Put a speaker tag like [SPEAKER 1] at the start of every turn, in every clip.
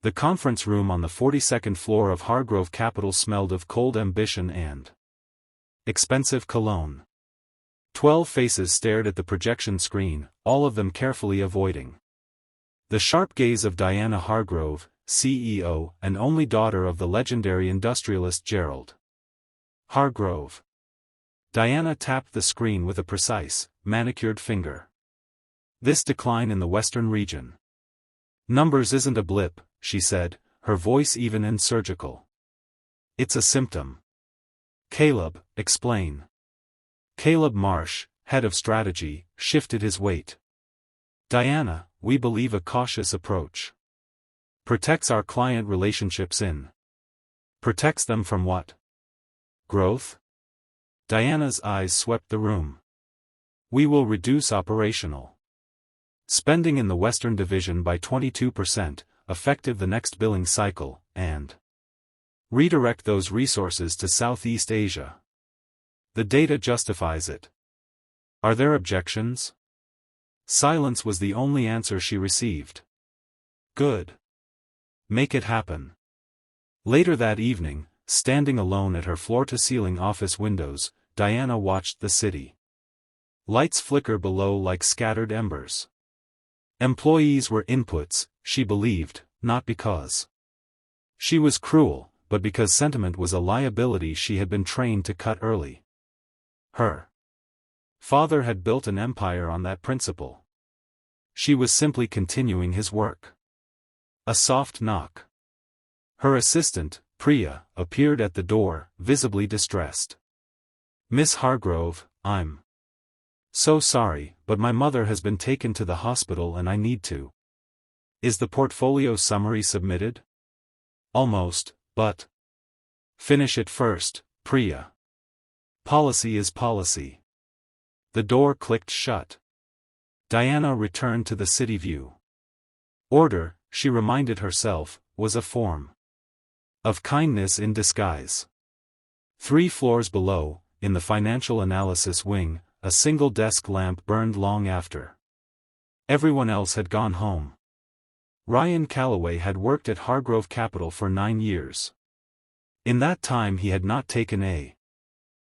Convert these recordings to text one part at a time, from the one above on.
[SPEAKER 1] The conference room on the 42nd floor of Hargrove Capital smelled of cold ambition and expensive cologne. 12 faces stared at the projection screen, all of them carefully avoiding the sharp gaze of Diana Hargrove, CEO and only daughter of the legendary industrialist Gerald Hargrove. Diana tapped the screen with a precise, manicured finger. This decline in the Western region. Numbers isn't a blip, she said, her voice even and surgical. It's a symptom. Caleb, explain. Caleb Marsh, head of strategy, shifted his weight. Diana, we believe a cautious approach protects our client relationships protects them from what? Growth? Diana's eyes swept the room. We will reduce operational spending in the Western Division by 22%, effective the next billing cycle, and redirect those resources to Southeast Asia. The data justifies it. Are there objections? Silence was the only answer she received. Good. Make it happen. Later that evening, standing alone at her floor-to-ceiling office windows, Diana watched the city lights flicker below like scattered embers. Employees were inputs, she believed, not because she was cruel, but because sentiment was a liability she had been trained to cut early. Her father had built an empire on that principle. She was simply continuing his work. A soft knock. Her assistant, Priya, appeared at the door, visibly distressed. Miss Hargrove, I'm so sorry, but my mother has been taken to the hospital and I need to. Is the portfolio summary submitted? Almost, but finish it first, Priya. Policy is policy. The door clicked shut. Diana returned to the city view. Order, she reminded herself, was a form of kindness in disguise. 3 floors below, in the financial analysis wing, a single desk lamp burned long after everyone else had gone home. Ryan Calloway had worked at Hargrove Capital for 9 years. In that time he had not taken a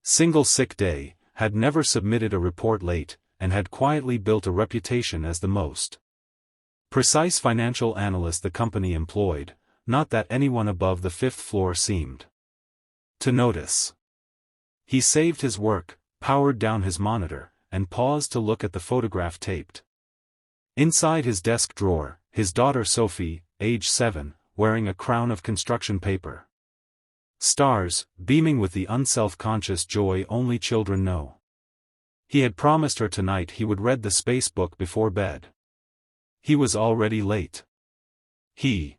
[SPEAKER 1] single sick day, had never submitted a report late, and had quietly built a reputation as the most precise financial analyst the company employed, not that anyone above the 5th floor seemed to notice. He saved his work, powered down his monitor, and paused to look at the photograph taped inside his desk drawer, his daughter Sophie, age 7, wearing a crown of construction paper. Stars, beaming with the unself-conscious joy only children know. He had promised her tonight he would read the space book before bed. He was already late. He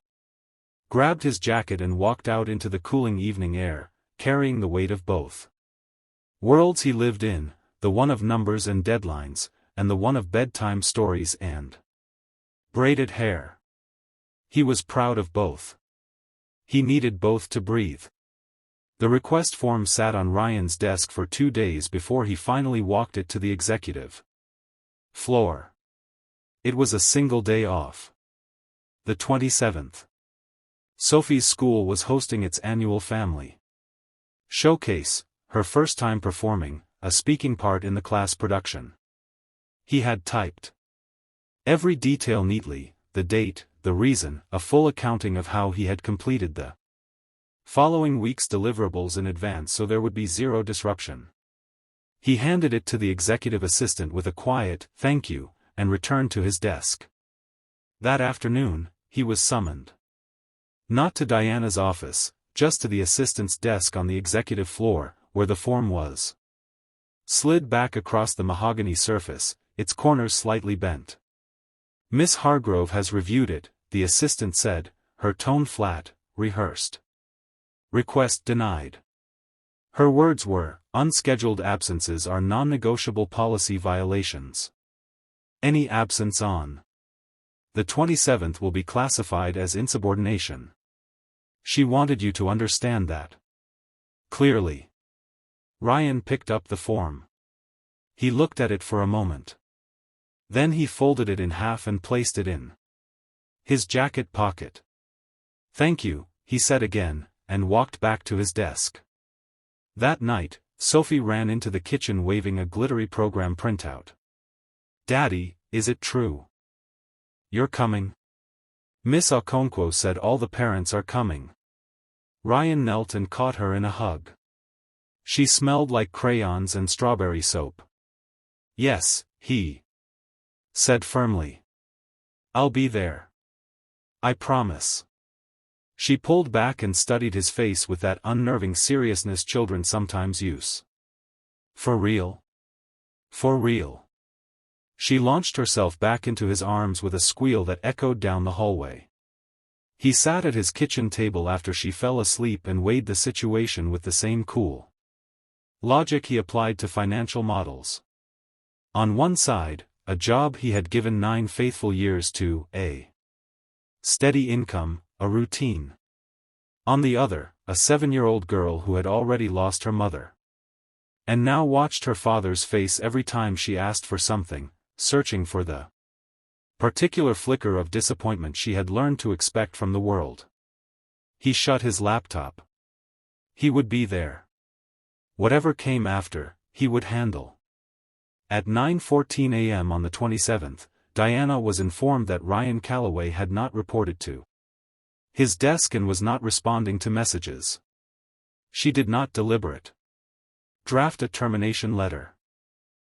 [SPEAKER 1] grabbed his jacket and walked out into the cooling evening air, carrying the weight of both worlds he lived in, the one of numbers and deadlines, and the one of bedtime stories and braided hair. He was proud of both. He needed both to breathe. The request form sat on Ryan's desk for 2 days before he finally walked it to the executive floor. It was a single day off. The 27th. Sophie's school was hosting its annual family showcase, her first time performing, a speaking part in the class production. He had typed every detail neatly, the date, the reason, a full accounting of how he had completed the following week's deliverables in advance so there would be zero disruption. He handed it to the executive assistant with a quiet, "Thank you," and returned to his desk. That afternoon, he was summoned. Not to Diana's office, just to the assistant's desk on the executive floor, where the form was slid back across the mahogany surface, its corners slightly bent. Miss Hargrove has reviewed it, the assistant said, her tone flat, rehearsed. Request denied. Her words were, unscheduled absences are non-negotiable policy violations. Any absence on the 27th will be classified as insubordination. She wanted you to understand that. Clearly. Ryan picked up the form. He looked at it for a moment. Then he folded it in half and placed it in his jacket pocket. "Thank you," he said again, and walked back to his desk. That night, Sophie ran into the kitchen waving a glittery program printout. "Daddy, is it true? You're coming?" Miss Okonkwo said all the parents are coming. Ryan knelt and caught her in a hug. She smelled like crayons and strawberry soap. "Yes," he said firmly. "I'll be there. I promise." She pulled back and studied his face with that unnerving seriousness children sometimes use. "For real? For real?" She launched herself back into his arms with a squeal that echoed down the hallway. He sat at his kitchen table after she fell asleep and weighed the situation with the same cool logic he applied to financial models. On one side, a job he had given 9 faithful years to, a steady income, a routine. On the other, a 7-year-old girl who had already lost her mother. And now watched her father's face every time she asked for something, searching for the particular flicker of disappointment she had learned to expect from the world. He shut his laptop. He would be there. Whatever came after, he would handle. At 9:14 a.m. on the 27th, Diana was informed that Ryan Calloway had not reported to his desk and was not responding to messages. She did not deliberate. Draft a termination letter.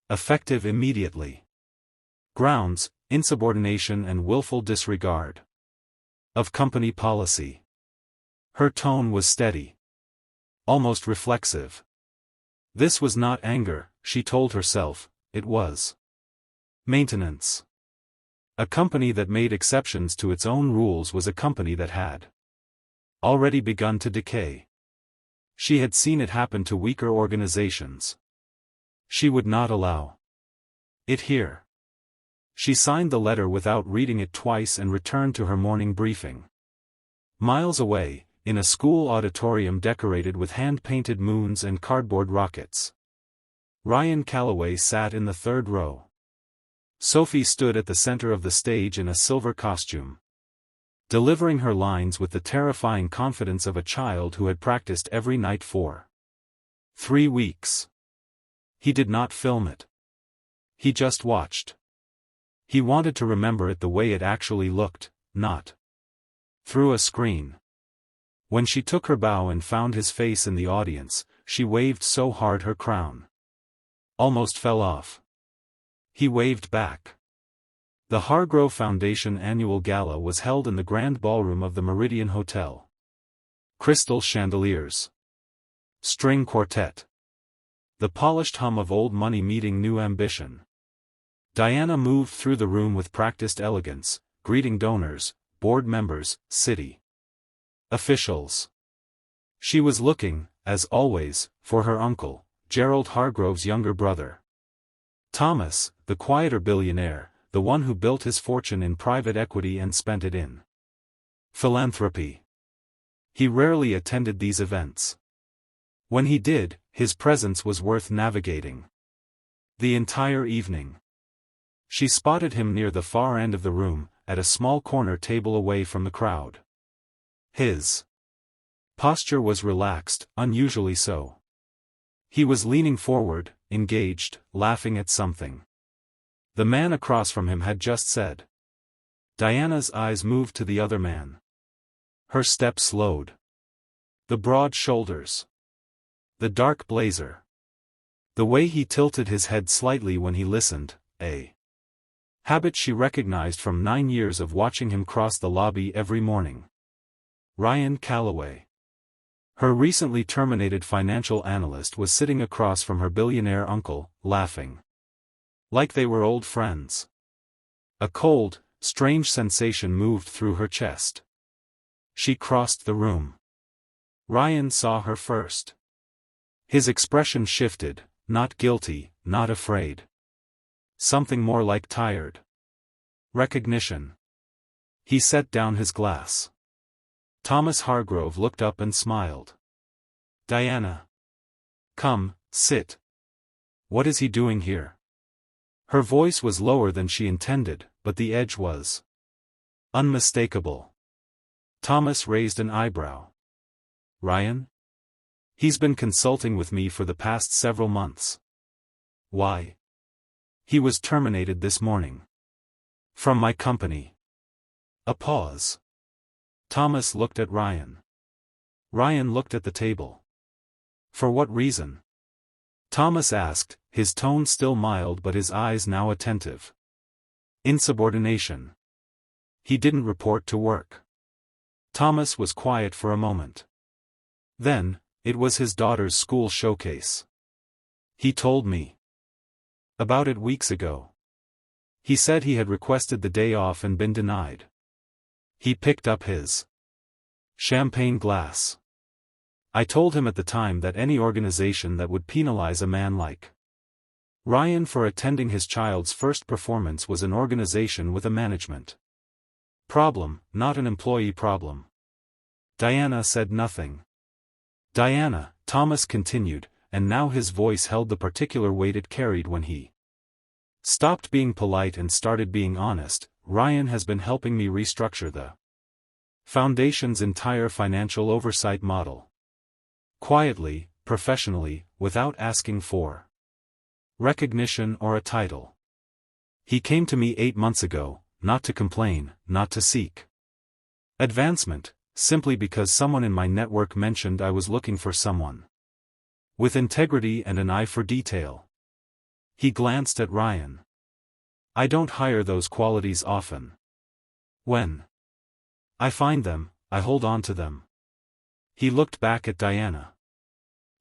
[SPEAKER 1] Effective immediately. Grounds: insubordination and willful disregard of company policy. Her tone was steady. Almost reflexive. This was not anger, she told herself, it was maintenance. A company that made exceptions to its own rules was a company that had already begun to decay. She had seen it happen to weaker organizations. She would not allow it here. She signed the letter without reading it twice and returned to her morning briefing. Miles away, in a school auditorium decorated with hand-painted moons and cardboard rockets, Ryan Calloway sat in the 3rd row. Sophie stood at the center of the stage in a silver costume, delivering her lines with the terrifying confidence of a child who had practiced every night for 3 weeks. He did not film it. He just watched. He wanted to remember it the way it actually looked, not through a screen. When she took her bow and found his face in the audience, she waved so hard her crown almost fell off. He waved back. The Hargrove Foundation annual gala was held in the grand ballroom of the Meridian Hotel. Crystal chandeliers. String quartet. The polished hum of old money meeting new ambition. Diana moved through the room with practiced elegance, greeting donors, board members, city officials. She was looking, as always, for her uncle, Gerald Hargrove's younger brother. Thomas, the quieter billionaire, the one who built his fortune in private equity and spent it in philanthropy. He rarely attended these events. When he did, his presence was worth navigating. The entire evening. She spotted him near the far end of the room, at a small corner table away from the crowd. His posture was relaxed, unusually so. He was leaning forward, engaged, laughing at something the man across from him had just said. Diana's eyes moved to the other man. Her step slowed. The broad shoulders. The dark blazer. The way he tilted his head slightly when he listened, a habit she recognized from 9 years of watching him cross the lobby every morning. Ryan Calloway. Her recently terminated financial analyst was sitting across from her billionaire uncle, laughing like they were old friends. A cold, strange sensation moved through her chest. She crossed the room. Ryan saw her first. His expression shifted, not guilty, not afraid. Something more like tired recognition. He set down his glass. Thomas Hargrove looked up and smiled. Diana. Come, sit. What is he doing here? Her voice was lower than she intended, but the edge was unmistakable. Thomas raised an eyebrow. Ryan? He's been consulting with me for the past several months. Why? He was terminated this morning. From my company. A pause. Thomas looked at Ryan. Ryan looked at the table. For what reason? Thomas asked, his tone still mild but his eyes now attentive. Insubordination. He didn't report to work. Thomas was quiet for a moment. Then, it was his daughter's school showcase. He told me about it weeks ago. He said he had requested the day off and been denied. He picked up his champagne glass. I told him at the time that any organization that would penalize a man like Ryan for attending his child's first performance was an organization with a management problem, not an employee problem. Diana said nothing. Diana, Thomas continued, and now his voice held the particular weight it carried when he stopped being polite and started being honest. Ryan has been helping me restructure the Foundation's entire financial oversight model. Quietly, professionally, without asking for recognition or a title. He came to me 8 months ago, not to complain, not to seek advancement, simply because someone in my network mentioned I was looking for someone with integrity and an eye for detail. He glanced at Ryan. I don't hire those qualities often. When I find them, I hold on to them. He looked back at Diana.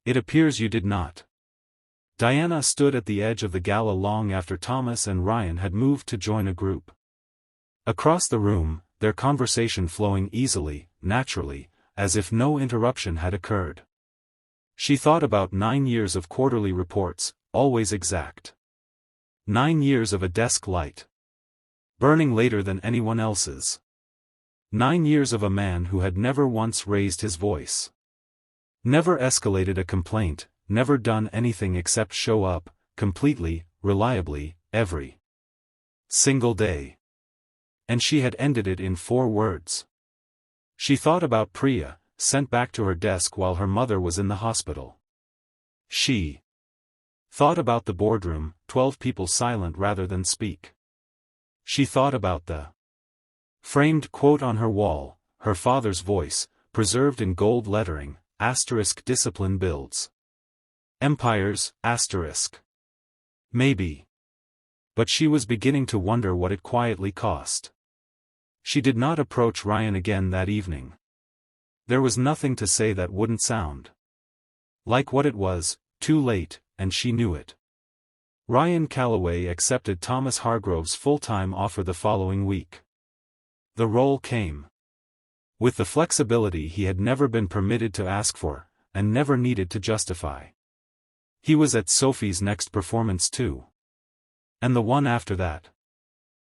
[SPEAKER 1] It appears you did not. Diana stood at the edge of the gala long after Thomas and Ryan had moved to join a group. Across the room, their conversation flowing easily, naturally, as if no interruption had occurred. She thought about 9 years of quarterly reports, always exact. 9 years of a desk light burning later than anyone else's. 9 years of a man who had never once raised his voice. Never escalated a complaint, never done anything except show up, completely, reliably, every single day. And she had ended it in 4 words. She thought about Priya, sent back to her desk while her mother was in the hospital. She thought about the boardroom, 12 people silent rather than speak. She thought about the framed quote on her wall, her father's voice, preserved in gold lettering, * discipline builds empires, *. Maybe. But she was beginning to wonder what it quietly cost. She did not approach Ryan again that evening. There was nothing to say that wouldn't sound like what it was, too late, and she knew it. Ryan Calloway accepted Thomas Hargrove's full-time offer the following week. The role came with the flexibility he had never been permitted to ask for, and never needed to justify. He was at Sophie's next performance too. And the one after that.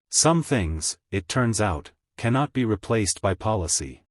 [SPEAKER 1] Some things, it turns out, cannot be replaced by policy.